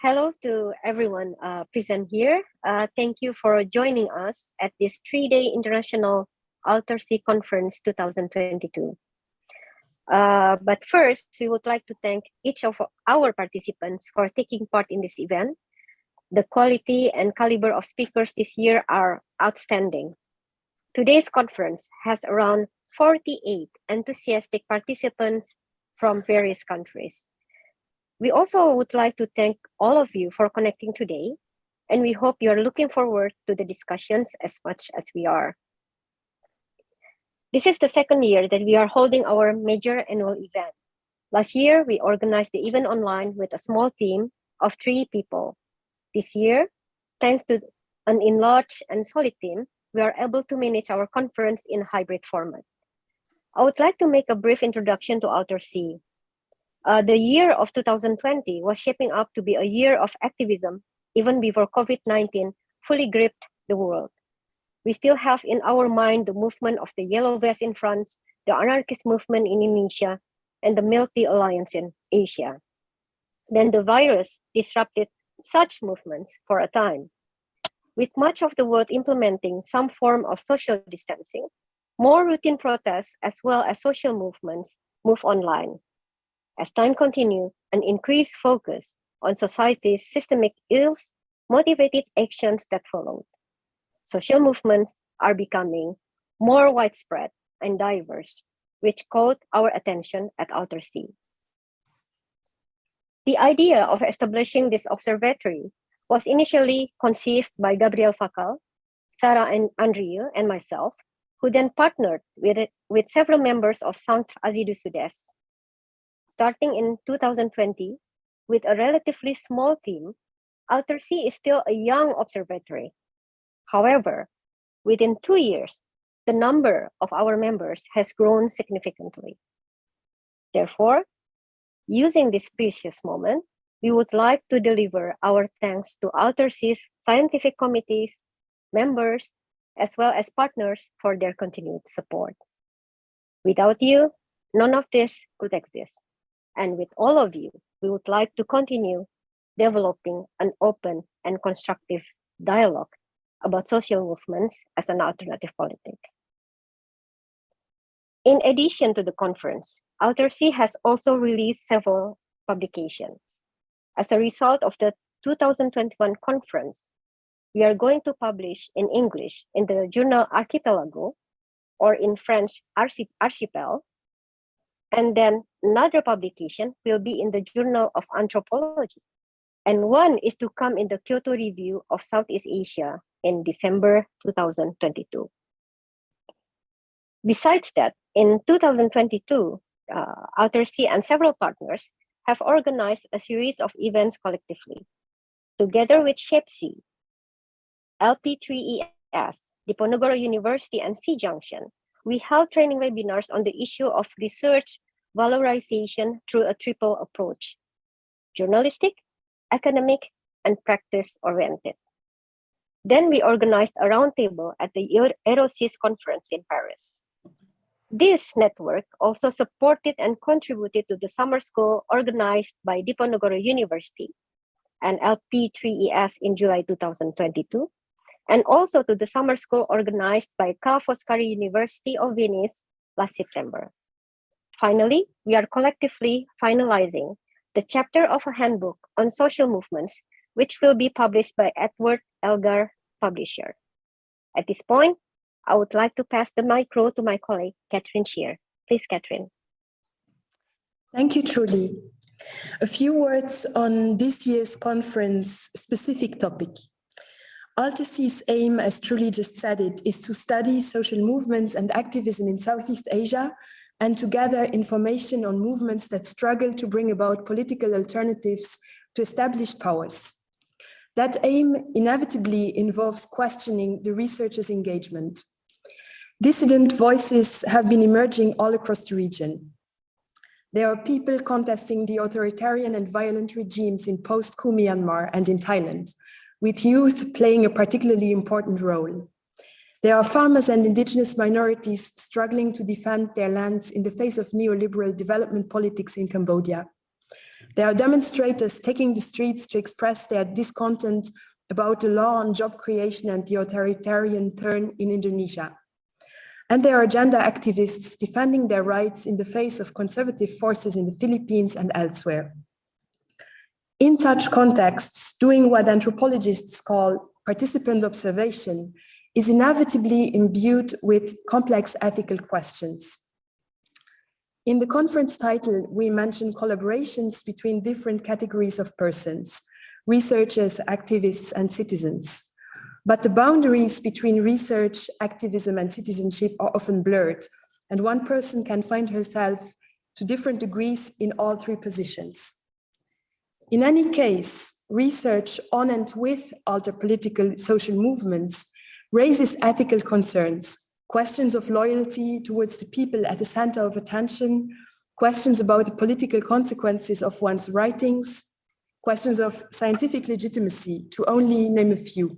Hello to everyone present here. Thank you for joining us at this 3-day International ALTERSEA Conference 2022. But first, we would like to thank each of our participants for taking part in this event. The quality and caliber of speakers this year are outstanding. Today's conference has around 48 enthusiastic participants from various countries. We also would like to thank all of you for connecting today, and we hope you're looking forward to the discussions as much as we are. This is the second year that we are holding our major annual event. Last year, we organized the event online with a small team of 3 people. This year, thanks to an enlarged and solid team, we are able to manage our conference in a hybrid format. I would like to make a brief introduction to ALTERSEA. The year of 2020 was shaping up to be a year of activism even before COVID-19 fully gripped the world. We still have in our mind the movement of the Yellow Vest in France, the anarchist movement in Indonesia, and the Milk Tea Alliance in Asia. Then the virus disrupted such movements for a time. With much of the world implementing some form of social distancing, more routine protests as well as social movements move online. As time continued, an increased focus on society's systemic ills motivated actions that followed. Social movements are becoming more widespread and diverse, which caught our attention at ALTERSEA. The idea of establishing this observatory was initially conceived by Gabriel Facal, Sarah and Andrea, and myself, who then partnered with several members of Centre Asie du Sud-Est. Starting in 2020, with a relatively small team, ALTERSEA is still a young observatory. However, within 2 years, the number of our members has grown significantly. Therefore, using this precious moment, we would like to deliver our thanks to ALTERSEA's scientific committees, members, as well as partners for their continued support. Without you, none of this could exist. And with all of you, we would like to continue developing an open and constructive dialogue about social movements as an alternative politic. In addition to the conference, ALTERSEA has also released several publications. As a result of the 2021 conference, we are going to publish in English in the journal Archipelago, or in French Archipel, and then another publication will be in the Journal of Anthropology. And one is to come in the Kyoto Review of Southeast Asia in December 2022. Besides that, in 2022, ALTERSEA and several partners have organized a series of events collectively. Together with SHAPESEA, LP3ES, Diponegoro University, and C Junction, we held training webinars on the issue of research valorization through a triple approach: journalistic, academic, and practice-oriented. Then we organized a roundtable at the EuroCIS conference in Paris. This network also supported and contributed to the summer school organized by Diponegoro University and LP3ES in July 2022, and also to the summer school organized by Ca' Foscari University of Venice last September. Finally, we are collectively finalizing the chapter of a handbook on social movements, which will be published by Edward Elgar Publisher. At this point, I would like to pass the micro to my colleague, Catherine Scheer. Please, Catherine. Thank you, Truly. A few words on this year's conference specific topic. ALTERSEA's aim, as Truly just said it, is to study social movements and activism in Southeast Asia and to gather information on movements that struggle to bring about political alternatives to established powers. That aim inevitably involves questioning the researchers' engagement. Dissident voices have been emerging all across the region. There are people contesting the authoritarian and violent regimes in post-coup Myanmar and in Thailand, with youth playing a particularly important role. There are farmers and indigenous minorities struggling to defend their lands in the face of neoliberal development politics in Cambodia. There are demonstrators taking the streets to express their discontent about the law on job creation and the authoritarian turn in Indonesia. And there are gender activists defending their rights in the face of conservative forces in the Philippines and elsewhere. In such contexts, doing what anthropologists call participant observation is inevitably imbued with complex ethical questions. In the conference title, we mention collaborations between different categories of persons, researchers, activists, and citizens. But the boundaries between research, activism, and citizenship are often blurred, and one person can find herself to different degrees in all three positions. In any case, research on and with alterpolitical social movements raises ethical concerns, questions of loyalty towards the people at the center of attention, questions about the political consequences of one's writings, questions of scientific legitimacy, to only name a few.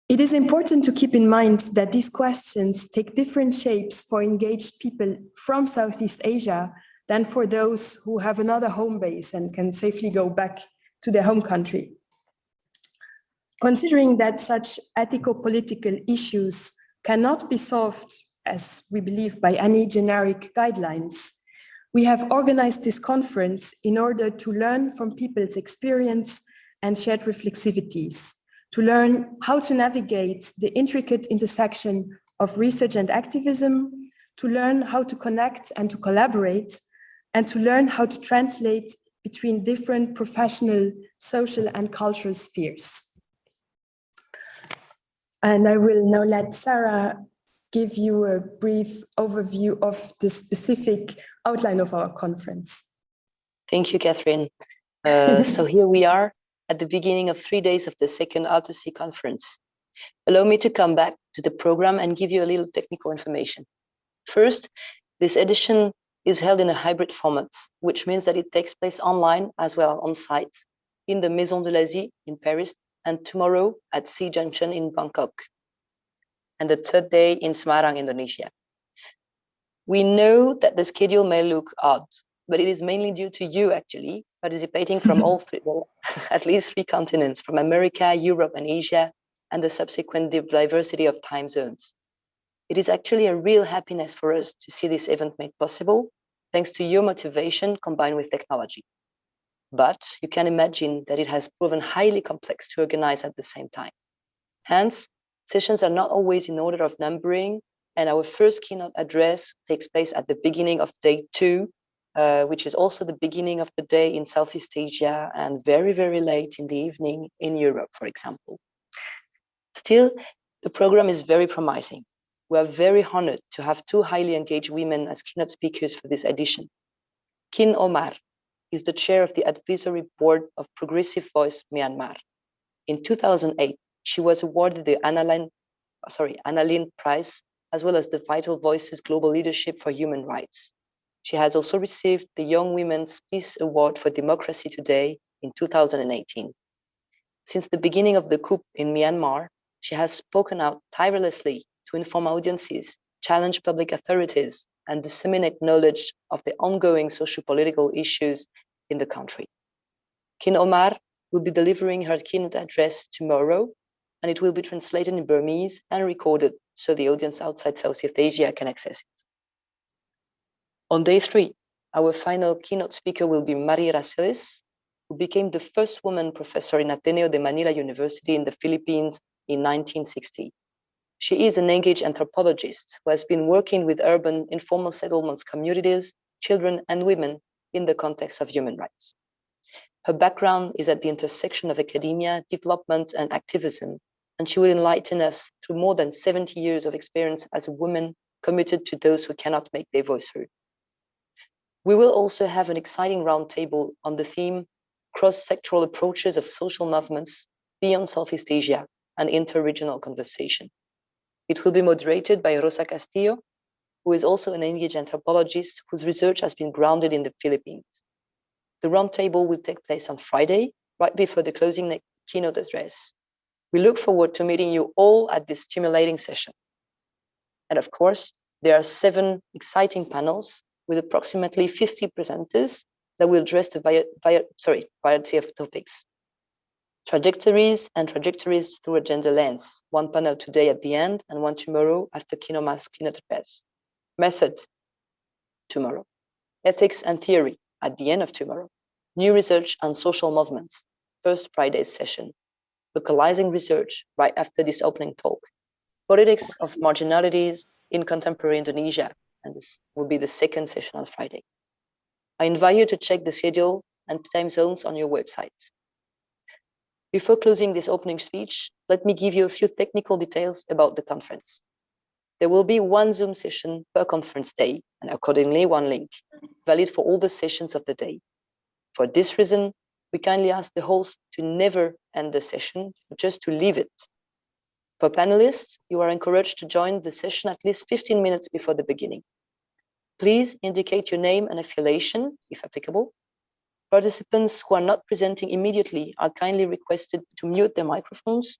It is important to keep in mind that these questions take different shapes for engaged people from Southeast Asia than for those who have another home base and can safely go back to their home country. Considering that such ethico-political issues cannot be solved, as we believe, by any generic guidelines, we have organized this conference in order to learn from people's experience and shared reflexivities, to learn how to navigate the intricate intersection of research and activism, to learn how to connect and to collaborate, and to learn how to translate between different professional, social, and cultural spheres. And I will now let Sarah give you a brief overview of the specific outline of our conference. Thank you, Catherine. So here we are at the beginning of 3 days of the second ALTERSEA conference. Allow me to come back to the program and give you a little technical information. First, this edition is held in a hybrid format, which means that it takes place online as well on site in the Maison de l'Asie in Paris, and tomorrow at Sea Junction in Bangkok, and the third day in Semarang, Indonesia. We know that the schedule may look odd, but it is mainly due to you actually participating from all three, well, at least 3 continents, from America, Europe, and Asia, and the subsequent diversity of time zones. It is actually a real happiness for us to see this event made possible, thanks to your motivation combined with technology. But you can imagine that it has proven highly complex to organize at the same time. Hence, sessions are not always in order of numbering, and our first keynote address takes place at the beginning of day 2, which is also the beginning of the day in Southeast Asia and very, very late in the evening in Europe, for example. Still, the program is very promising. We are very honored to have 2 highly engaged women as keynote speakers for this edition. Kin Omar is the chair of the Advisory Board of Progressive Voice Myanmar. In 2008, she was awarded the Annalyn Prize, as well as the Vital Voices Global Leadership for Human Rights. She has also received the Young Women's Peace Award for Democracy Today in 2018. Since the beginning of the coup in Myanmar, she has spoken out tirelessly to inform audiences, challenge public authorities, and disseminate knowledge of the ongoing socio-political issues in the country. Kin Omar will be delivering her keynote address tomorrow, and it will be translated in Burmese and recorded so the audience outside Southeast Asia can access it. On day 3, our final keynote speaker will be Mari Racelis, who became the first woman professor in Ateneo de Manila University in the Philippines in 1960. She is an engaged anthropologist who has been working with urban informal settlements communities, children, and women in the context of human rights. Her background is at the intersection of academia, development, and activism, and she will enlighten us through more than 70 years of experience as a woman committed to those who cannot make their voice heard. We will also have an exciting roundtable on the theme cross-sectoral approaches of social movements beyond Southeast Asia and inter-regional conversation. It will be moderated by Rosa Castillo, who is also an engaged anthropologist whose research has been grounded in the Philippines. The roundtable will take place on Friday, right before the closing keynote address. We look forward to meeting you all at this stimulating session. And of course, there are 7 exciting panels with approximately 50 presenters that will address the variety of topics. Trajectories and trajectories through a gender lens. One panel today at the end and one tomorrow after keynote address. Method tomorrow. Ethics and theory at the end of tomorrow. New research on social movements. First Friday's session. Localizing research right after this opening talk. Politics of marginalities in contemporary Indonesia. And this will be the second session on Friday. I invite you to check the schedule and time zones on your website. Before closing this opening speech, let me give you a few technical details about the conference. There will be one Zoom session per conference day, and accordingly one link, valid for all the sessions of the day. For this reason, we kindly ask the host to never end the session, just to leave it. For panelists, you are encouraged to join the session at least 15 minutes before the beginning. Please indicate your name and affiliation, if applicable. Participants who are not presenting immediately are kindly requested to mute their microphones.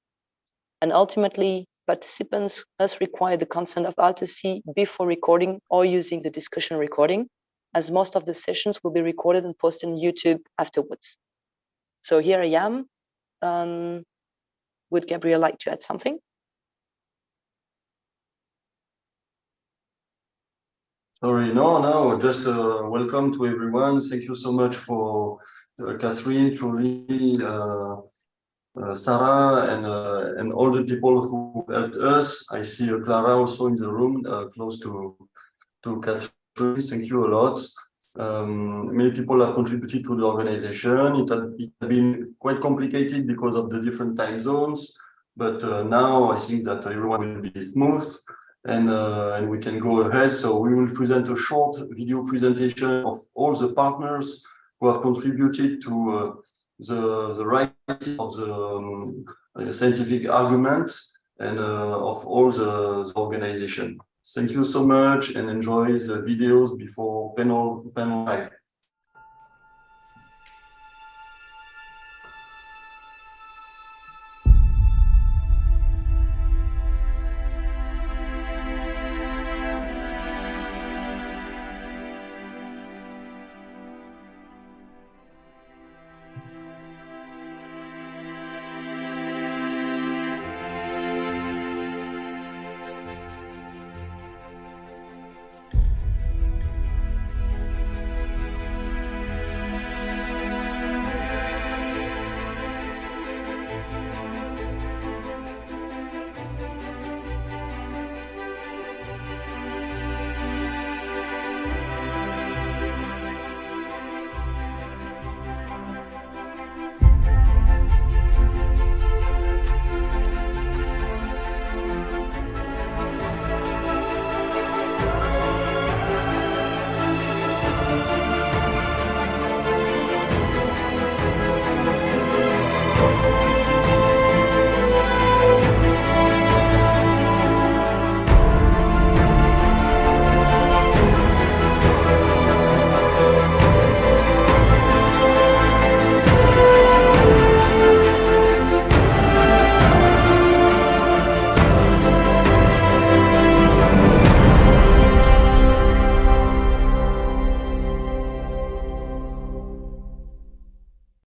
And ultimately, participants must require the consent of ALTERSEA before recording or using the discussion recording, as most of the sessions will be recorded and posted on YouTube afterwards. So here I am. Would Gabrielle like to add something? Sorry, no, just welcome to everyone. Thank you so much for Catherine, truly, Sarah, and all the people who helped us. I see Clara also in the room, close to Catherine. Thank you a lot. Many people have contributed to the organization. It had been quite complicated because of the different time zones, but now I think that everyone will be smooth. And we can go ahead. So we will present a short video presentation of all the partners who have contributed to the writing of the scientific arguments and of all the organization. Thank you so much and enjoy the videos before panel 5.